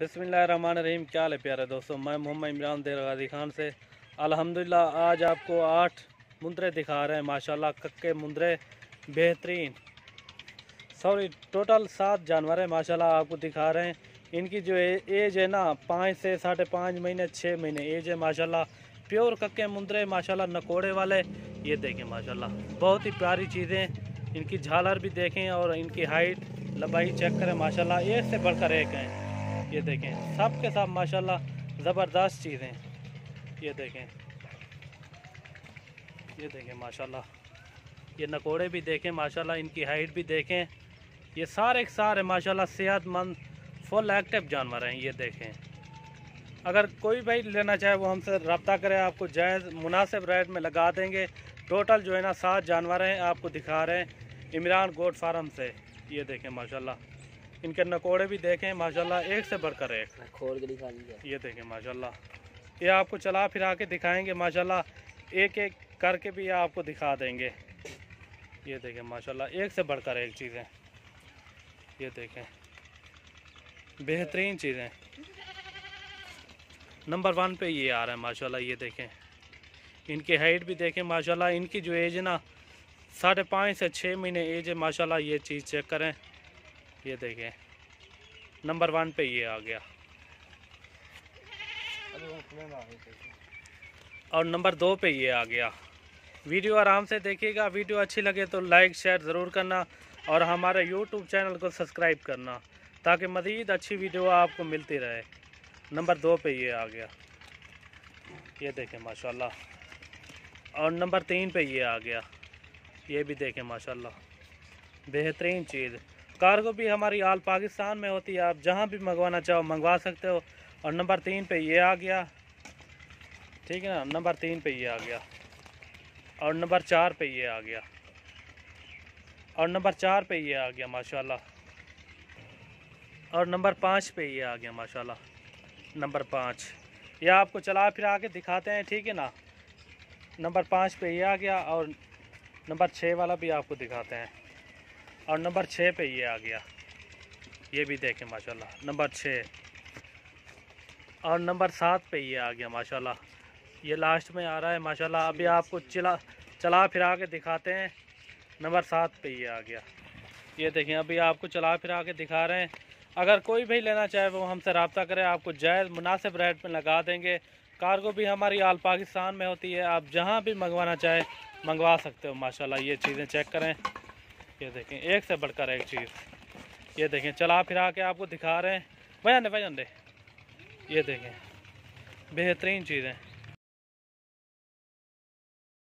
बिस्मिल्लाहिर्रहमानिर्रहीम। क्या हाल है प्यारे दोस्तों, मैं मोहम्मद इमरान देर गाजी खान से अल्हम्दुलिल्लाह आज आपको 8 मुंदरे दिखा रहे हैं। माशाल्लाह कक्के मुंदरे बेहतरीन, टोटल 7 जानवर हैं माशाल्लाह आपको दिखा रहे हैं। इनकी जो एज है ना 5 से 5.5 महीने 6 महीने एज है माशाल्लाह। प्योर कक्के मुंदरे माशाल्लाह, नकोड़े वाले। ये देखें माशाल्लाह बहुत ही प्यारी चीज़ें। इनकी झालर भी देखें और इनकी हाइट लंबाई चेक करें माशाल्लाह, एक से बढ़कर एक हैं। ये देखें सब के सब माशाल्लाह ज़बरदस्त चीज़ें। ये देखें, ये देखें माशाल्लाह, ये नकोड़े भी देखें माशाल्लाह, इनकी हाइट भी देखें। ये सारे के सारे माशाल्लाह सेहतमंद फुल एक्टिव जानवर हैं। ये देखें, अगर कोई भाई लेना चाहे वो हमसे रब्ता करें, आपको जायज़ मुनासिब रेट में लगा देंगे। टोटल जो है ना 7 जानवर हैं आपको दिखा रहे हैं इमरान गोट फार्म से। ये देखें माशाल्लाह, इनके नकोड़े भी देखें माशाल्लाह, एक से बढ़कर एक। खोल के दिखा दीजिए। ये देखें माशाल्लाह, ये आपको चला फिरा के दिखाएंगे माशाल्लाह, एक एक करके भी आपको दिखा देंगे। ये देखें माशाल्लाह, एक से बढ़कर एक चीज़ें। ये देखें बेहतरीन चीज़ें, नंबर 1 पे ये आ रहा है माशाल्लाह। ये देखें, इनकी हाइट भी देखें माशाल्लाह। इनकी जो एज है ना 5.5 से 6 महीने एज है माशाल्लाह। ये चीज़ चेक करें। ये देखें नंबर 1 पे ये आ गया और नंबर 2 पे ये आ गया। वीडियो आराम से देखिएगा, वीडियो अच्छी लगे तो लाइक शेयर ज़रूर करना और हमारे यूट्यूब चैनल को सब्सक्राइब करना ताकि मज़ीद अच्छी वीडियो आपको मिलती रहे। नंबर 2 पे ये आ गया। ये देखें माशाल्लाह, और नंबर 3 पे ये आ गया। ये भी देखें माशाल्लाह बेहतरीन चीज़। कार्गो भी हमारी आल पाकिस्तान में होती है, आप जहां भी मंगवाना चाहो मंगवा सकते हो। और नंबर 3 पे ये आ गया, ठीक है ना। नंबर 3 पे ये आ गया और नंबर 4 पे ये आ गया और नंबर 4 पे ये आ गया माशाल्लाह, और नंबर 5 पे ये आ गया माशाल्लाह। नंबर 5 ये आपको चला फिरा के दिखाते हैं, ठीक है ना। नंबर 5 पे ये आ गया और नंबर 6 वाला भी आपको दिखाते हैं और नंबर 6 पे ये आ गया। ये भी देखें माशाल्लाह नंबर 6 और नंबर 7 पे ये आ गया माशाल्लाह। ये लास्ट में आ रहा है माशाल्लाह। अभी आपको चला फिरा के दिखाते हैं। नंबर 7 पे ये आ गया। ये देखें अभी आपको चला फिरा के दिखा रहे हैं। अगर कोई भी लेना चाहे वो हमसे रब्ता करे, आपको जायज़ मुनासिब रेट में लगा देंगे। कार्गो भी हमारी आल पाकिस्तान में होती है, आप जहाँ भी मंगवाना चाहे मंगवा सकते हो माशाल्लाह। ये चीज़ें चेक करें। ये देखें एक से बढ़कर एक चीज़। ये देखें चला फिरा के आपको दिखा रहे हैं। वजन दे। ये देखें बेहतरीन चीज़ें।